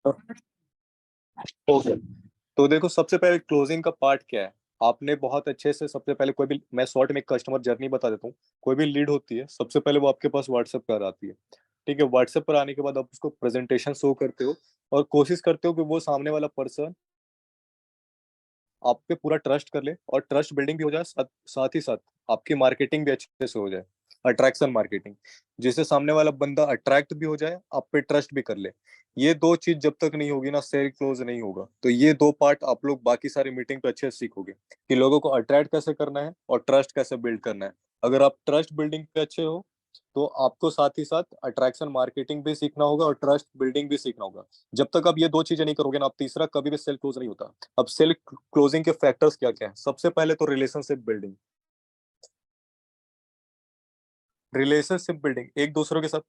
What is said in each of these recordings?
Okay, तो देखो सबसे पहले क्लोजिंग का पार्ट क्या है। आपने बहुत अच्छे से, सबसे पहले कोई भी, मैं शॉर्ट में कस्टमर जर्नी बता देता हूँ। कोई भी लीड होती है, सबसे पहले वो आपके पास व्हाट्सएप पर आती है। ठीक है, व्हाट्सएप पर आने के बाद आप उसको प्रेजेंटेशन शो करते हो और कोशिश करते हो कि वो सामने वाला पर्सन आप पे पूरा ट्रस्ट कर ले, और ट्रस्ट बिल्डिंग भी हो जाए, साथ ही साथ आपकी मार्केटिंग भी अच्छे से हो जाए, अट्रैक्शन मार्केटिंग, जिससे सामने वाला बंदा अट्रैक्ट भी हो जाए, आप पे ट्रस्ट भी कर ले। ये दो चीज जब तक नहीं होगी ना, सेल क्लोज नहीं होगा। तो ये दो पार्ट आप लोग बाकी सारी मीटिंग पे अच्छे से सीखोगे कि लोगों को अट्रैक्ट कैसे करना है और ट्रस्ट कैसे बिल्ड करना है। अगर आप ट्रस्ट बिल्डिंग पे अच्छे हो, तो आपको साथ ही साथ अट्रैक्शन मार्केटिंग भी सीखना होगा और ट्रस्ट बिल्डिंग भी सीखना होगा। जब तक आप ये दो चीजें नहीं करोगे ना, आप तीसरा कभी भी सेल क्लोज नहीं होता। अब सेल क्लोजिंग के फैक्टर्स क्या क्या है, सबसे पहले तो रिलेशनशिप बिल्डिंग। रिलेशनशिप बिल्डिंग एक दूसरों के साथ,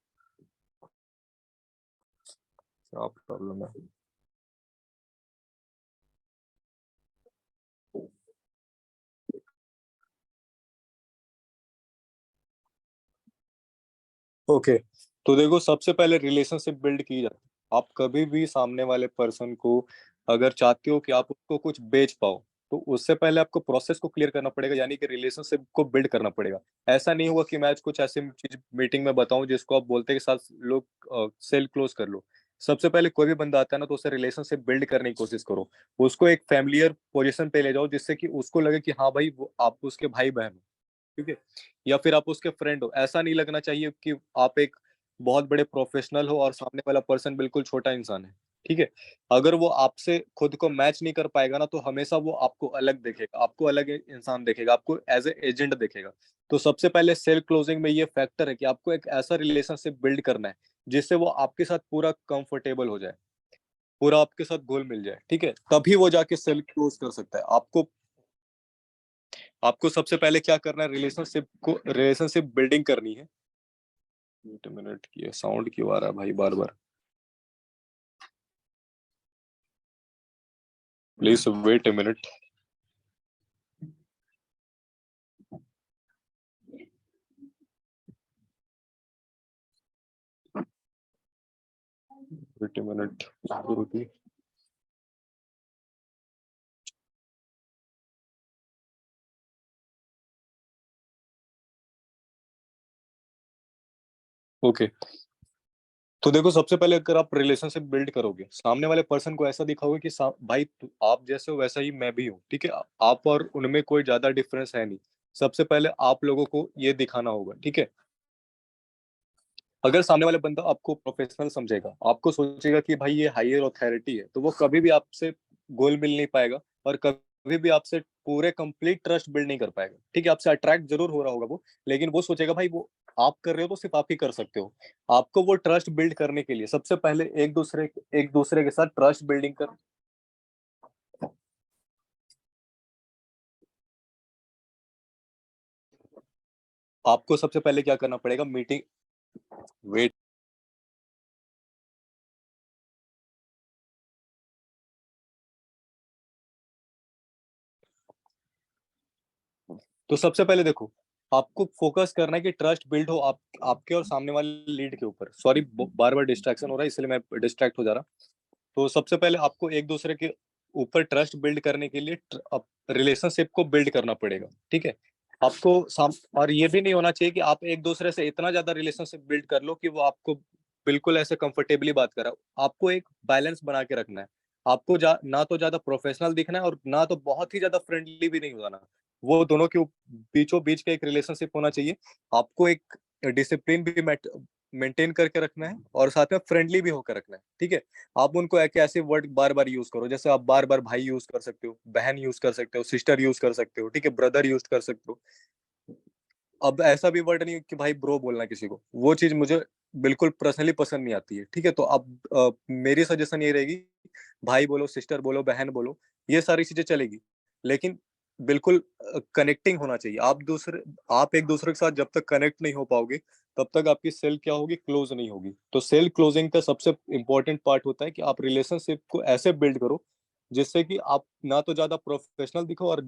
क्या प्रॉब्लम है। ओके, तो देखो सबसे पहले रिलेशनशिप बिल्ड की जाती है। आप कभी भी सामने वाले पर्सन को अगर चाहते हो कि आप उसको कुछ बेच पाओ, तो उससे पहले आपको प्रोसेस को क्लियर करना पड़ेगा, यानी कि रिलेशनशिप को बिल्ड करना पड़ेगा। ऐसा नहीं होगा कि मैं आज कुछ ऐसी चीज मीटिंग में बताऊं जिसको आप बोलते के साथ लोग सेल क्लोज कर लो। सबसे पहले कोई भी बंदा आता है ना, तो उससे रिलेशनशिप बिल्ड करने की कोशिश करो। उसको एक फैमिलियर पोजीशन पे ले जाओ, जिससे कि उसको लगे कि हाँ भाई, वो आप उसके भाई बहन हो। ठीक है, या फिर आप उसके फ्रेंड हो। ऐसा नहीं लगना चाहिए कि आप एक बहुत बड़े प्रोफेशनल हो और सामने वाला पर्सन बिल्कुल छोटा इंसान है। ठीक है, अगर वो आपसे खुद को मैच नहीं कर पाएगा ना, तो हमेशा वो आपको अलग देखेगा, आपको अलग इंसान देखेगा, आपको एज ए एजेंट देखेगा। तो सबसे पहले सेल क्लोजिंग में ये फैक्टर है कि आपको एक ऐसा रिलेशनशिप बिल्ड करना है जिससे वो आपके साथ पूरा कंफर्टेबल हो जाए, पूरा आपके साथ घुल मिल जाए। ठीक है, तभी वो जाके सेल क्लोज कर सकता है। आपको आपको सबसे पहले क्या करना है, रिलेशनशिप बिल्डिंग करनी है। वेट मिनट, ये साउंड क्यों आ रहा है भाई बार बार। Please wait a minute. Wait a minute, रुकिए। ओके, तो देखो सबसे पहले अगर आप रिलेशनशिप बिल्ड करोगे, सामने वाले पर्सन को ऐसा दिखाओगे कि भाई आप जैसे हो वैसा ही मैं भी हूँ। ठीक है, आप और उनमें कोई ज्यादा डिफरेंस है नहीं। सबसे पहले आप लोगों को ये दिखाना होगा। ठीक है, अगर सामने वाले बंदा आपको प्रोफेशनल समझेगा, आपको सोचेगा कि भाई ये हायर अथॉरिटी है, तो वो कभी भी आपसे गोल मिल नहीं पाएगा और कभी भी आपसे पूरे कंप्लीट ट्रस्ट बिल्ड नहीं कर पाएगा। ठीक है, आपसे अट्रैक्ट जरूर हो रहा होगा वो, लेकिन वो सोचेगा भाई वो आप कर रहे हो तो सिर्फ आप ही कर सकते हो। आपको वो ट्रस्ट बिल्ड करने के लिए सबसे पहले एक दूसरे के साथ ट्रस्ट बिल्डिंग कर। आपको सबसे पहले क्या करना पड़ेगा, मीटिंग। वेट, तो सबसे पहले देखो, आपको फोकस करना है कि ट्रस्ट बिल्ड हो आपके और सामने वाले लीड के ऊपर। सॉरी, बार बार डिस्ट्रैक्शन हो रहा है, इसलिए मैं डिस्ट्रैक्ट हो जा रहा। तो सबसे पहले आपको एक दूसरे के ऊपर ट्रस्ट बिल्ड करने के लिए रिलेशनशिप को बिल्ड करना पड़ेगा। ठीक है, आपको और ये भी नहीं होना चाहिए कि आप एक दूसरे से इतना ज्यादा रिलेशनशिप बिल्ड कर लो कि वो आपको बिल्कुल ऐसे कंफर्टेबली बात करा। आपको एक बैलेंस बना के रखना है। आपको ना तो ज्यादा प्रोफेशनल दिखना है और ना तो बहुत ही ज्यादा फ्रेंडली भी नहीं हो जाना। वो दोनों के बीचों बीच का एक रिलेशनशिप होना चाहिए। आपको एक डिसिप्लिन भी मेंटेन करके रखना है और साथ में फ्रेंडली भी होकर रखना है। ठीक है, आप उनको एक ऐसे वर्ड बार बार यूज करो, जैसे आप बार बार भाई यूज कर सकते हो, बहन यूज कर सकते हो, सिस्टर यूज कर सकते हो। ठीक है, ब्रदर यूज कर सकते हो। अब ऐसा भी वर्ड नहीं कि भाई ब्रो बोलना किसी को, वो चीज मुझे बिल्कुल पर्सनली पसंद नहीं आती है। ठीक है, तो अब मेरी सजेशन ये रहेगी, भाई बोलो, सिस्टर बोलो, बहन बोलो, ये सारी चीजें चलेगी, लेकिन बिल्कुल कनेक्टिंग होना चाहिए। आप एक दूसरे के साथ जब तक कनेक्ट नहीं हो पाओगे, तब तक आपकी सेल क्या होगी, क्लोज नहीं होगी। तो सेल क्लोजिंग का सबसे इंपॉर्टेंट पार्ट होता है कि आप रिलेशनशिप को ऐसे बिल्ड करो जिससे कि आप ना तो ज्यादा प्रोफेशनल दिखो और